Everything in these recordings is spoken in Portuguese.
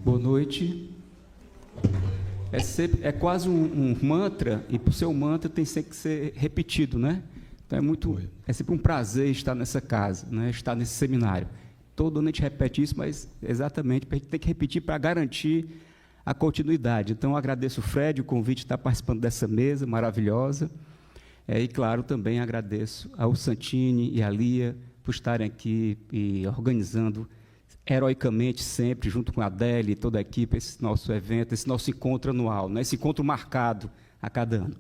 Boa noite. É quase um mantra, e por ser um mantra tem sempre que ser repetido, né? Então é sempre um prazer estar nessa casa, né? Estar nesse seminário. Todo ano a gente repete isso, mas exatamente a gente tem que repetir para garantir a continuidade. Então, eu agradeço o Fred, o convite de estar participando dessa mesa maravilhosa. E, claro, também agradeço ao Santini e à Lia por estarem aqui e organizando heroicamente sempre, junto com a Adélia e toda a equipe, esse nosso evento, esse nosso encontro anual, né? Esse encontro marcado a cada ano.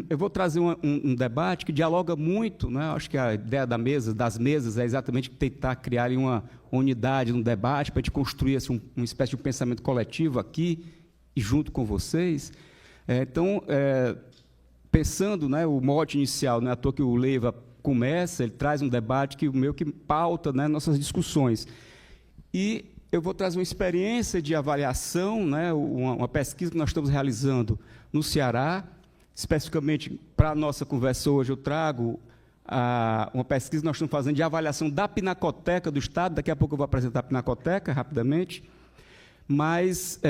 Eu vou trazer um debate que dialoga muito, né? Acho que a ideia das mesas é exatamente tentar criar uma unidade no debate, para a gente construir assim, uma espécie de pensamento coletivo aqui e junto com vocês. Pensando, né, o mote inicial, não é à toa que o Leiva começa, ele traz um debate que pauta, né, nossas discussões. E eu vou trazer uma experiência de avaliação, né, uma pesquisa que nós estamos realizando no Ceará. Especificamente, para a nossa conversa hoje, eu trago uma pesquisa que nós estamos fazendo de avaliação da Pinacoteca do Estado. Daqui a pouco eu vou apresentar a Pinacoteca, rapidamente. Mas,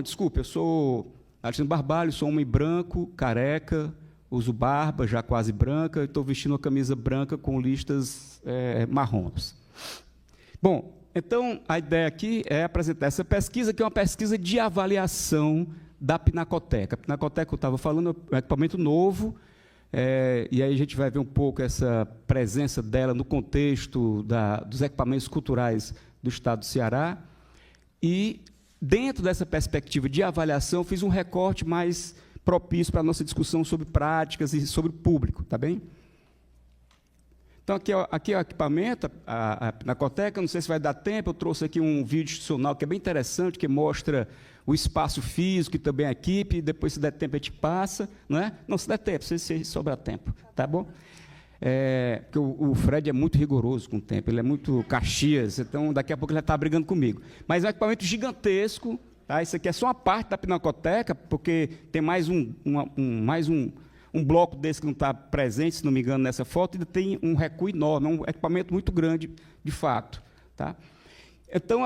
desculpe, eu sou Alexandre Barbalho, sou homem branco, careca, uso barba, já quase branca, e estou vestindo uma camisa branca com listas marrons. Bom, então, a ideia aqui é apresentar essa pesquisa, que é uma pesquisa de avaliação da Pinacoteca. A Pinacoteca, eu estava falando, é um equipamento novo, e aí a gente vai ver um pouco essa presença dela no contexto dos equipamentos culturais do Estado do Ceará. E, dentro dessa perspectiva de avaliação, fiz um recorte mais propício para a nossa discussão sobre práticas e sobre o público, tá bem? Então, aqui é o equipamento, a Pinacoteca, não sei se vai dar tempo, eu trouxe aqui um vídeo institucional que é bem interessante, que mostra o espaço físico e também a equipe, depois, se der tempo, a gente passa, não é? Não, se der tempo, se sobrar tempo, tá bom? Porque o Fred é muito rigoroso com o tempo, ele é muito Caxias, então daqui a pouco ele já está brigando comigo. Mas é um equipamento gigantesco, tá? Isso aqui é só uma parte da Pinacoteca, porque tem mais um bloco desse que não está presente, se não me engano, nessa foto, e tem um recuo enorme, é um equipamento muito grande, de fato. Tá? Então,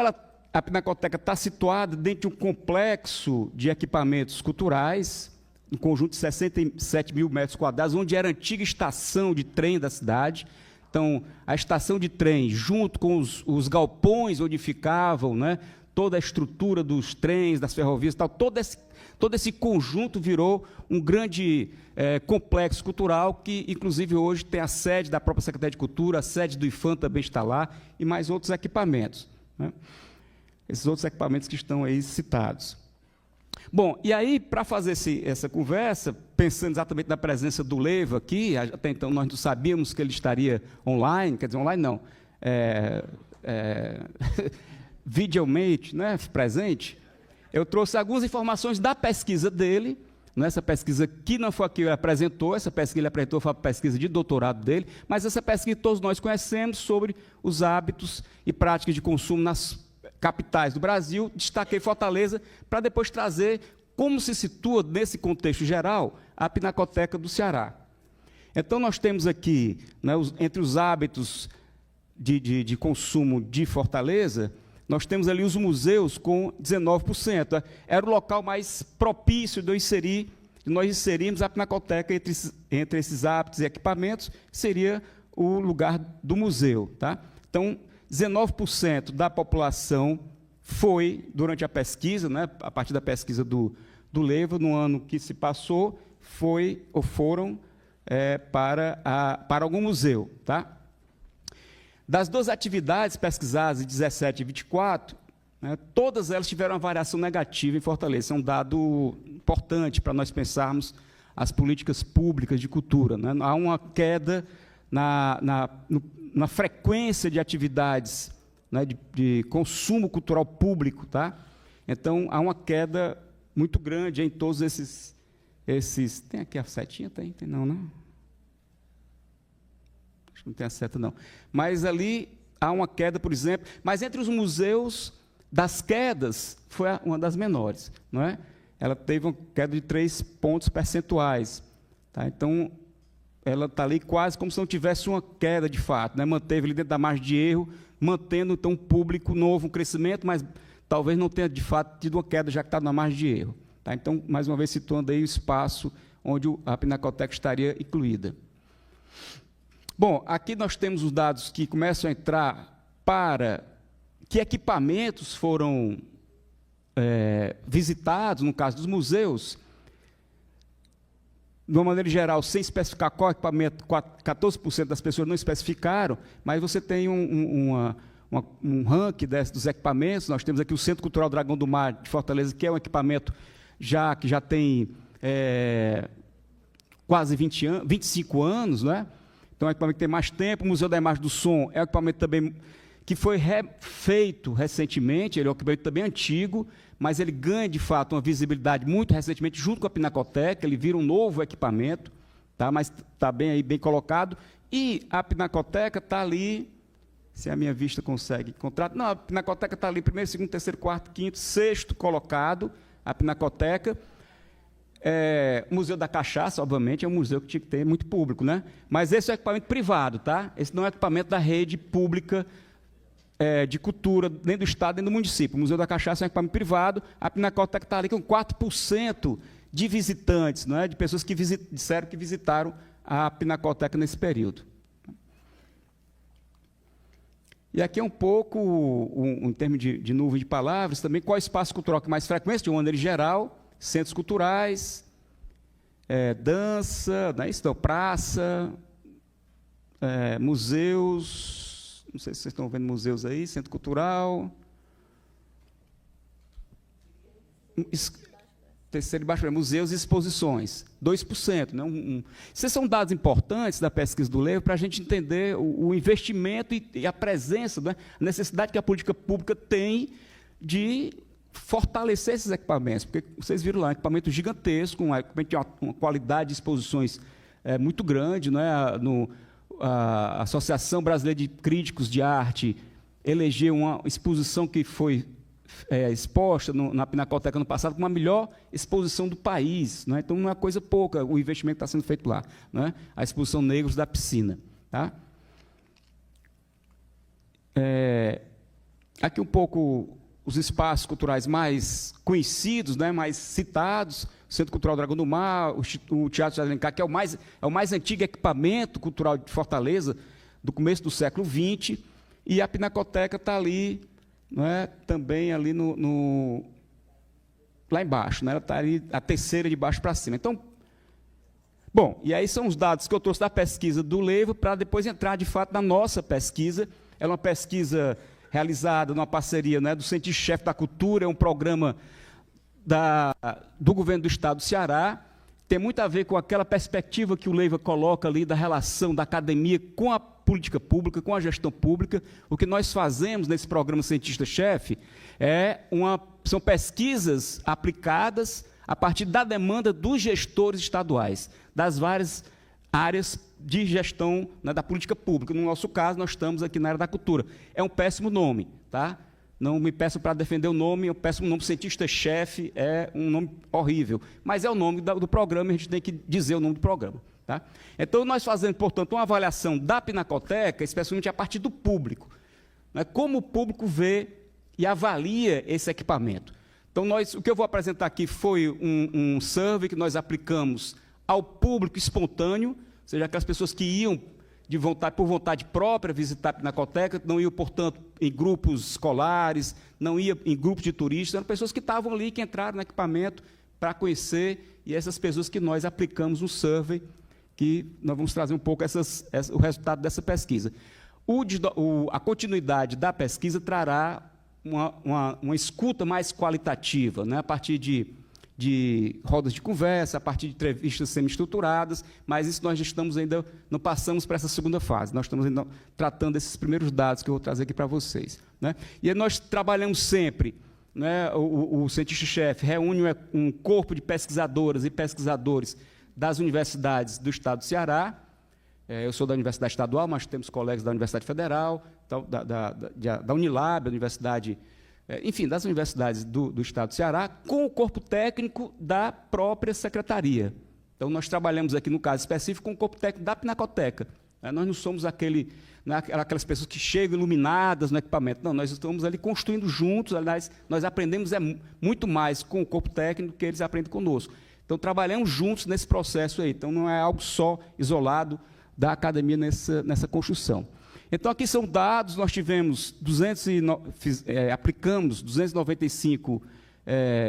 a Pinacoteca está situada dentro de um complexo de equipamentos culturais, um conjunto de 67 mil metros quadrados, onde era a antiga estação de trem da cidade. Então, a estação de trem, junto com os galpões onde ficavam, né, toda a estrutura dos trens, das ferrovias, tal, todo esse conjunto virou um grande complexo cultural que, inclusive, hoje tem a sede da própria Secretaria de Cultura, a sede do IFAM também está lá, e mais outros equipamentos, né? Esses outros equipamentos que estão aí citados. Bom, e aí, para fazer essa conversa, pensando exatamente na presença do Leiva aqui, até então nós não sabíamos que ele estaria online, quer dizer, online não, videomente, né, presente, eu trouxe algumas informações da pesquisa dele, né, essa pesquisa que não foi a que ele apresentou, essa pesquisa que ele apresentou foi a pesquisa de doutorado dele, mas essa pesquisa que todos nós conhecemos sobre os hábitos e práticas de consumo nas capitais do Brasil. Destaquei Fortaleza para depois trazer como se situa, nesse contexto geral, a Pinacoteca do Ceará. Então, nós temos aqui, né, entre os hábitos de consumo de Fortaleza, nós temos ali os museus com 19%. Era o local mais propício de nós inserimos a Pinacoteca entre esses hábitos e equipamentos, seria o lugar do museu. Tá? Então, 19% da população foi, durante a pesquisa, né, a partir da pesquisa do Leiva, no ano que se passou, foram para algum museu. Tá? Das duas atividades pesquisadas, em 17 e 24, né, todas elas tiveram uma variação negativa em Fortaleza. É um dado importante para nós pensarmos as políticas públicas de cultura. Né? Há uma queda na frequência de atividades, né, de consumo cultural público. Tá? Então, há uma queda muito grande em todos esses... Tem aqui a setinha? Tem não, né? Acho que não tem a seta, não. Mas ali há uma queda, por exemplo, mas entre os museus, das quedas, foi uma das menores. Não é? Ela teve uma queda de 3 pontos percentuais. Tá? Então, ela está ali quase como se não tivesse uma queda de fato, né? Manteve ali dentro da margem de erro, mantendo então um público novo, um crescimento, mas talvez não tenha de fato tido uma queda, já que está na margem de erro. Tá? Então, mais uma vez, situando aí o espaço onde a Pinacoteca estaria incluída. Bom, aqui nós temos os dados que começam a entrar para que equipamentos foram visitados, no caso dos museus. De uma maneira geral, sem especificar qual equipamento, 14% das pessoas não especificaram, mas você tem um ranking dos equipamentos. Nós temos aqui o Centro Cultural Dragão do Mar de Fortaleza, que é um equipamento que já tem quase 25 anos, né? Então, é um equipamento que tem mais tempo. O Museu da Imagem do Som é um equipamento também que foi feito recentemente, ele é um equipamento também antigo, mas ele ganha, de fato, uma visibilidade muito recentemente, junto com a Pinacoteca, ele vira um novo equipamento, tá? Mas está bem colocado, e a Pinacoteca está ali, se a minha vista consegue encontrar, não, a Pinacoteca está ali, primeiro, segundo, terceiro, quarto, quinto, sexto colocado, a Pinacoteca. O Museu da Cachaça, obviamente, é um museu que tinha que ter muito público, né? Mas esse é um equipamento privado, tá? Esse não é equipamento da rede pública de cultura, nem do Estado, nem do município. O Museu da Cachaça é um equipamento privado, a Pinacoteca está ali com 4% de visitantes, não é? De pessoas que disseram que visitaram a Pinacoteca nesse período. E aqui é um pouco, em termos de nuvem de palavras, também qual é o espaço cultural que mais frequente, de uma maneira geral, centros culturais, dança, não é isso? Então, praça, museus, não sei se vocês estão vendo museus aí, centro cultural. Terceiro e baixo, museus e exposições, 2%. Né? Esses são dados importantes da pesquisa do Leva para a gente entender o investimento e a presença, né? A necessidade que a política pública tem de fortalecer esses equipamentos, porque vocês viram lá, um equipamento gigantesco, um equipamento de uma qualidade de exposições muito grande, né? A Associação Brasileira de Críticos de Arte elegeu uma exposição que foi exposta na Pinacoteca no passado como a melhor exposição do país, né? Então não é coisa pouca o investimento que está sendo feito lá, né? A exposição Negros da Piscina, tá? Aqui um pouco os espaços culturais mais conhecidos, né, mais citados, o Centro Cultural Dragão do Mar, o Teatro de Alencar, que é o mais antigo equipamento cultural de Fortaleza, do começo do século XX, e a Pinacoteca está ali, não é, também ali lá embaixo, né, ela está ali a terceira de baixo para cima. Então, bom, e aí são os dados que eu trouxe da pesquisa do Leva, para depois entrar, de fato, na nossa pesquisa. Ela é uma pesquisa realizada numa parceria, né, do Cientista-Chefe da Cultura, é um programa do governo do Estado do Ceará, tem muito a ver com aquela perspectiva que o Leva coloca ali da relação da academia com a política pública, com a gestão pública. O que nós fazemos nesse programa Cientista-Chefe são pesquisas aplicadas a partir da demanda dos gestores estaduais, das várias áreas de gestão, né, da política pública. No nosso caso, nós estamos aqui na área da cultura. É um péssimo nome, tá? Não me peçam para defender o nome, é um péssimo nome, cientista-chefe, é um nome horrível, mas é o nome do programa, e a gente tem que dizer o nome do programa, tá? Então, nós fazemos, portanto, uma avaliação da Pinacoteca, especialmente a partir do público, né, como o público vê e avalia esse equipamento. Então, o que eu vou apresentar aqui foi um survey que nós aplicamos ao público espontâneo, ou seja, aquelas pessoas que iam por vontade própria visitar a Pinacoteca, não iam, portanto, em grupos escolares, não iam em grupos de turistas, eram pessoas que estavam ali, que entraram no equipamento para conhecer, e essas pessoas que nós aplicamos no survey, que nós vamos trazer um pouco o resultado dessa pesquisa. A continuidade da pesquisa trará uma escuta mais qualitativa, né, a partir de rodas de conversa, a partir de entrevistas semi-estruturadas, mas isso nós ainda não passamos para essa segunda fase. Nós estamos ainda tratando desses primeiros dados que eu vou trazer aqui para vocês, né? E aí nós trabalhamos sempre, né, o cientista-chefe reúne um corpo de pesquisadoras e pesquisadores das universidades do Estado do Ceará. Eu sou da Universidade Estadual, mas temos colegas da Universidade Federal, da Unilab, da Universidade... enfim, das universidades do Estado do Ceará, com o corpo técnico da própria secretaria, Então, nós trabalhamos aqui, no caso específico, com o corpo técnico da Pinacoteca. Nós não somos aquelas pessoas que chegam iluminadas no equipamento. Não, nós estamos ali construindo juntos. Aliás, nós aprendemos muito mais com o corpo técnico do que eles aprendem conosco. Então, trabalhamos juntos nesse processo aí. Então, não é algo só isolado da academia nessa construção. Então, aqui são dados. Nós tivemos aplicamos 295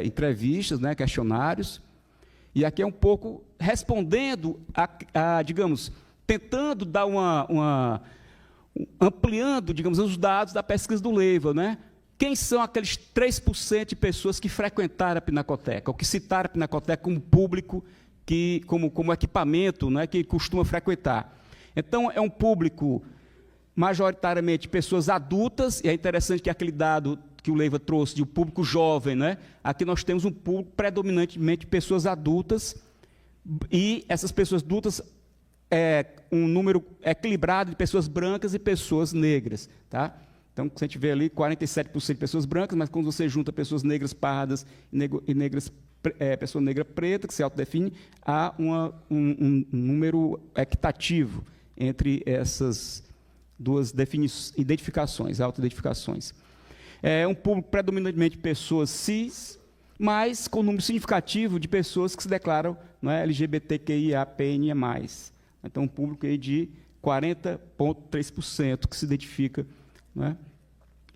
entrevistas, né, questionários. E aqui é um pouco respondendo digamos, tentando dar ampliando, digamos, os dados da pesquisa do Leiva, né? Quem são aqueles 3% de pessoas que frequentaram a Pinacoteca, ou que citaram a Pinacoteca como público, como equipamento, né, que costuma frequentar? Então, é um público majoritariamente pessoas adultas, e é interessante que aquele dado que o Leiva trouxe de um público jovem, né? Aqui nós temos um público predominantemente de pessoas adultas, e essas pessoas adultas um número equilibrado de pessoas brancas e pessoas negras. Tá? Então, você vê ali 47% de pessoas brancas, mas quando você junta pessoas negras pardas e pessoa negra preta, que se autodefine, há um número equitativo entre essas duas identificações, autoidentificações. É um público predominantemente de pessoas cis, mas com um número significativo de pessoas que se declaram, não é, LGBTQIAPN+. Então, um público aí de 40,3% que se identifica. Não é?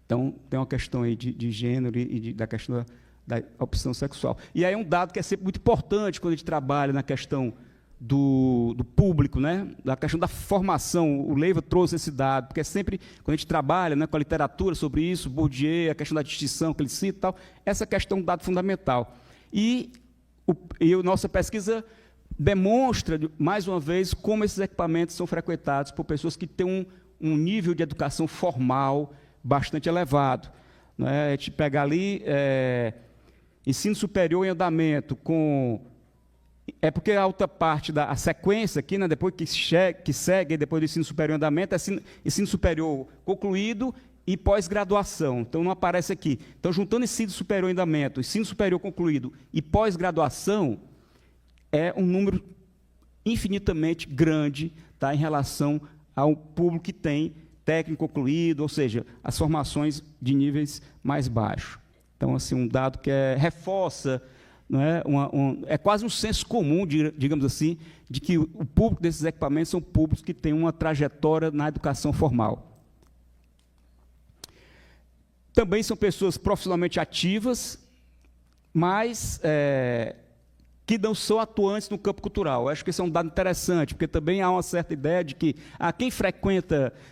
Então, tem uma questão aí de gênero e da questão da opção sexual. E aí é um dado que é sempre muito importante quando a gente trabalha na questão do público, né? Da questão da formação. O Leiva trouxe esse dado, porque é sempre, quando a gente trabalha, né, com a literatura sobre isso, Bourdieu, a questão da distinção que ele cita e tal, essa questão é um dado fundamental. E a nossa pesquisa demonstra, mais uma vez, como esses equipamentos são frequentados por pessoas que têm um nível de educação formal bastante elevado. Né? A gente pega ali ensino superior em andamento, porque a outra parte da sequência aqui, né, depois que segue, depois do ensino superior em andamento, é ensino superior concluído e pós-graduação. Então, não aparece aqui. Então, juntando ensino superior em andamento, ensino superior concluído e pós-graduação, é um número infinitamente grande, tá, em relação ao público que tem técnico concluído, ou seja, as formações de níveis mais baixos. Então, assim, um dado que reforça, não é, é quase um senso comum, digamos assim, de que o público desses equipamentos são públicos que têm uma trajetória na educação formal. Também são pessoas profissionalmente ativas, mas que não são atuantes no campo cultural. Eu acho que esse é um dado interessante, porque também há uma certa ideia de que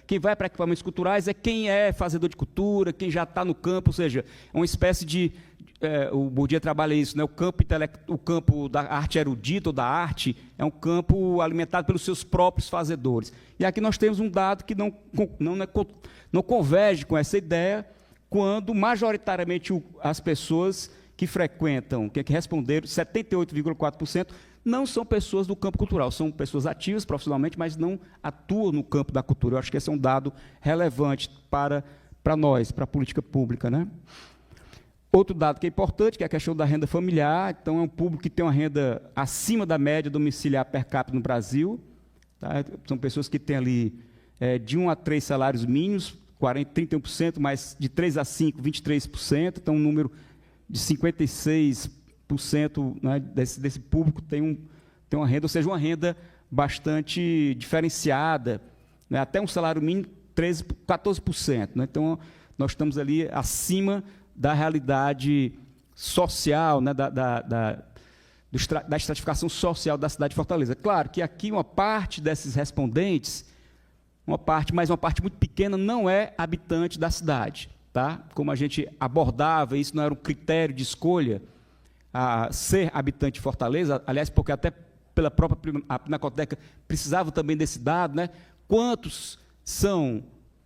quem vai para equipamentos culturais é quem é fazedor de cultura, quem já está no campo, ou seja, é uma espécie de... o Bourdieu trabalha isso, né? O campo da arte erudita ou da arte é um campo alimentado pelos seus próprios fazedores. E aqui nós temos um dado que não converge com essa ideia, quando majoritariamente as pessoas que frequentam, que responderam, 78,4%, não são pessoas do campo cultural, são pessoas ativas profissionalmente, mas não atuam no campo da cultura. Eu acho que esse é um dado relevante para nós, para a política pública, né? Outro dado que é importante, que é a questão da renda familiar. Então, é um público que tem uma renda acima da média domiciliar per capita no Brasil. Tá? São pessoas que têm ali de 1 a 3 salários mínimos, 31%, mas de 3 a 5, 23%. Então, um número de 56%, né, desse público tem uma renda, ou seja, uma renda bastante diferenciada, né, até um salário mínimo 14%. Né, então, nós estamos ali acima da realidade social, né, da estratificação social da cidade de Fortaleza. Claro que aqui uma parte desses respondentes, mas uma parte muito pequena, não é habitante da cidade. Tá? Como a gente abordava, isso não era um critério de escolha, ser habitante de Fortaleza, aliás, porque até pela própria Pinacoteca precisava também desse dado, né? Quantos são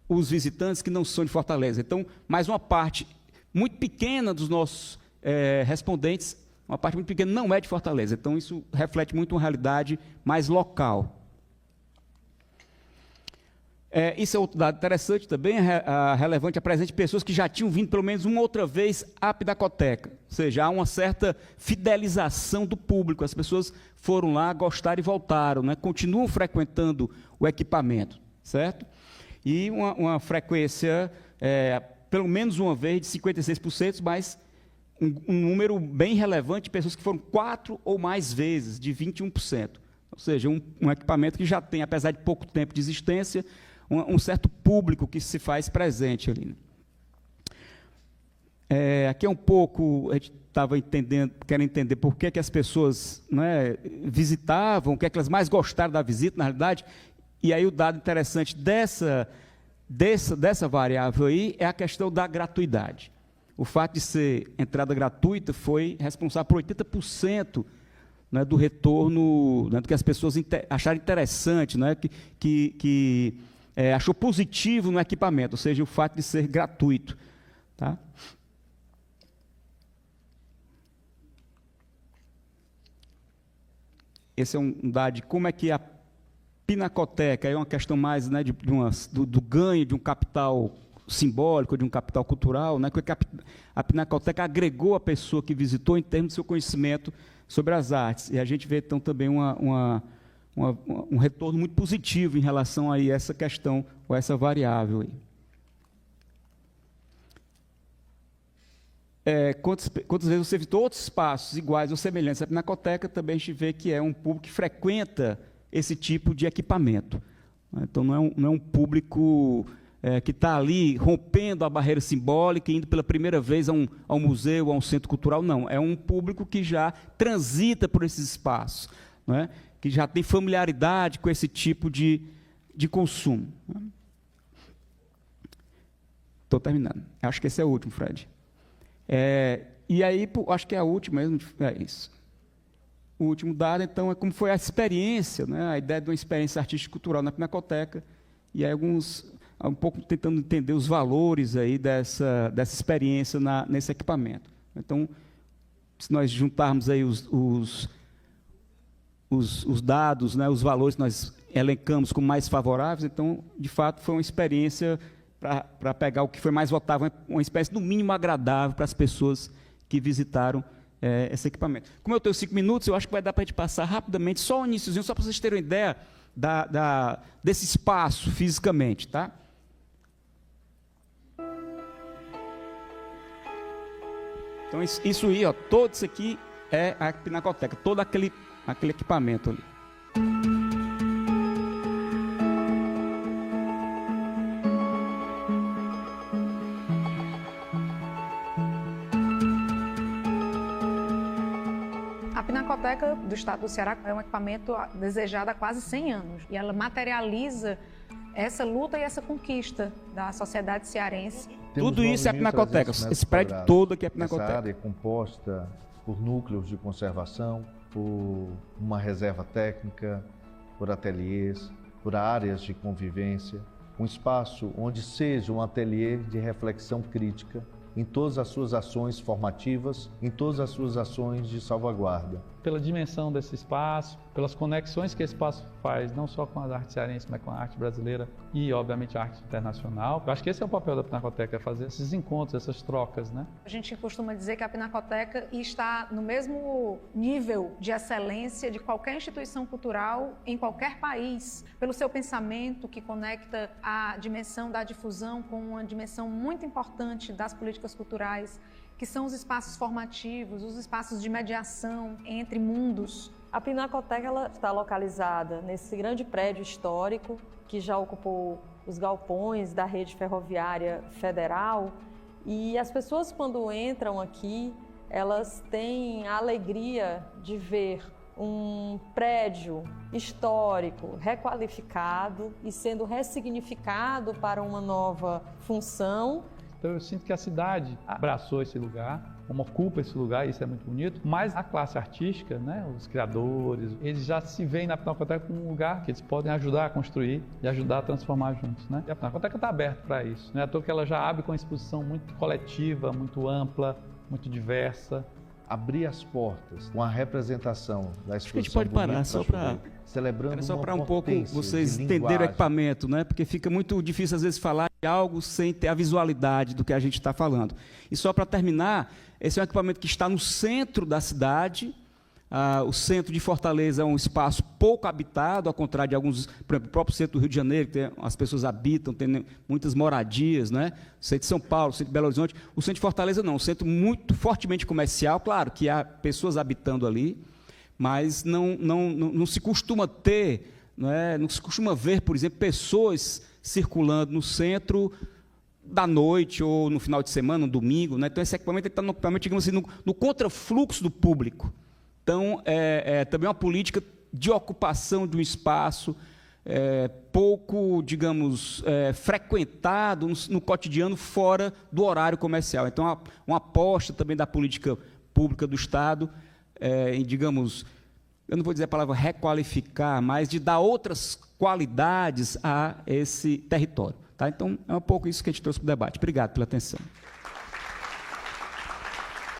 os visitantes que não são de Fortaleza? Então, mais uma parte muito pequena dos nossos respondentes, uma parte muito pequena não é de Fortaleza. Então, isso reflete muito uma realidade mais local. Isso é outro dado interessante também, relevante, a presença de pessoas que já tinham vindo pelo menos uma outra vez à Pinacoteca. Ou seja, há uma certa fidelização do público, as pessoas foram lá, gostaram e voltaram, né? Continuam frequentando o equipamento, certo? E uma frequência, pelo menos uma vez, de 56%, mas um número bem relevante de pessoas que foram 4 ou mais vezes, de 21%. Ou seja, um equipamento que já tem, apesar de pouco tempo de existência, um certo público que se faz presente ali. Aqui é um pouco, a gente estava querendo entender por que as pessoas, né, visitavam, o que elas mais gostaram da visita, na realidade, e aí o dado interessante dessa variável aí é a questão da gratuidade. O fato de ser entrada gratuita foi responsável por 80%, né, do retorno, né, do que as pessoas acharam interessante, né, que achou positivo no equipamento, ou seja, o fato de ser gratuito. Tá? Esse é um dado de como é que a Pinacoteca é uma questão mais, né, do ganho de um capital simbólico, de um capital cultural, né, que a Pinacoteca agregou a pessoa que visitou em termos do seu conhecimento sobre as artes. E a gente vê, então, também um retorno muito positivo em relação a essa questão, ou essa variável aí. Quantas vezes você visitou outros espaços iguais ou semelhantes à Pinacoteca, também a gente vê que é um público que frequenta esse tipo de equipamento. Então, não é um público que está ali rompendo a barreira simbólica, indo pela primeira vez a um museu, a um centro cultural, não. É um público que já transita por esses espaços, não é? Que já tem familiaridade com esse tipo de consumo. Estou terminando. Acho que esse é o último, Fred. E aí, acho que é a última mesmo. É isso. O último dado, então, é como foi a experiência, né, a ideia de uma experiência artística-cultural na Pinacoteca, e aí um pouco tentando entender os valores aí dessa experiência nesse equipamento. Então, se nós juntarmos aí os dados, né, os valores que nós elencamos como mais favoráveis, então, de fato, foi uma experiência para pegar o que foi mais votável, uma experiência, no mínimo, agradável para as pessoas que visitaram esse equipamento. Como eu tenho 5 minutos, eu acho que vai dar para a gente passar rapidamente, só o iniciozinho, só para vocês terem uma ideia desse espaço, fisicamente, tá? Então, isso aí, ó, todo isso aqui é a Pinacoteca, todo aquele equipamento ali. A Pinacoteca do Estado do Ceará é um equipamento desejado há quase 100 anos e ela materializa essa luta e essa conquista da sociedade cearense. Tudo isso é a Pinacoteca, esse prédio todo aqui é a Pinacoteca. Essa área é composta por núcleos de conservação, por uma reserva técnica, por ateliês, por áreas de convivência, um espaço onde seja um ateliê de reflexão crítica em todas as suas ações formativas, em todas as suas ações de salvaguarda. Pela dimensão desse espaço, pelas conexões que esse espaço faz, não só com as artes cearenses, mas com a arte brasileira e, obviamente, a arte internacional. Eu acho que esse é o papel da Pinacoteca, fazer esses encontros, essas trocas, né? A gente costuma dizer que a Pinacoteca está no mesmo nível de excelência de qualquer instituição cultural em qualquer país, pelo seu pensamento que conecta a dimensão da difusão com uma dimensão muito importante das políticas culturais, que são os espaços formativos, os espaços de mediação entre mundos. A Pinacoteca ela está localizada nesse grande prédio histórico que já ocupou os galpões da rede ferroviária federal, e as pessoas, quando entram aqui, elas têm a alegria de ver um prédio histórico requalificado e sendo ressignificado para uma nova função. Então eu sinto que a cidade abraçou esse lugar, como ocupa esse lugar, isso é muito bonito, mas a classe artística, né, os criadores, eles já se veem na Pinacoteca como um lugar que eles podem ajudar a construir e ajudar a transformar juntos, né? E a Pinacoteca está aberta para isso, não é à toa que ela já abre com uma exposição muito coletiva, muito ampla, muito diversa. Abrir as portas com a representação da exposição. Acho que a gente pode parar só para celebrando Era só uma para um pouco potência vocês de entenderem o linguagem. equipamento, né? Porque fica muito difícil, às vezes, falar de algo sem ter a visualidade do que a gente está falando. E só para terminar, esse é um equipamento que está no centro da cidade. O centro de Fortaleza é um espaço pouco habitado, ao contrário de alguns, por exemplo, o próprio centro do Rio de Janeiro, que as pessoas habitam, tem muitas moradias, né? O centro de São Paulo, o centro de Belo Horizonte. O centro de Fortaleza não, um centro muito fortemente comercial, claro que há pessoas habitando ali, mas não se costuma ter, não se costuma ver, por exemplo, pessoas circulando no centro da noite ou no final de semana, no domingo, né? Então esse equipamento está no equipamento, digamos assim, no contrafluxo do público. Então, também uma política de ocupação de um espaço pouco, digamos, frequentado no cotidiano fora do horário comercial. Então, uma aposta também da política pública do Estado em, digamos, eu não vou dizer a palavra requalificar, mas de dar outras qualidades a esse território. Tá? Então, é um pouco isso que a gente trouxe para o debate. Obrigado pela atenção.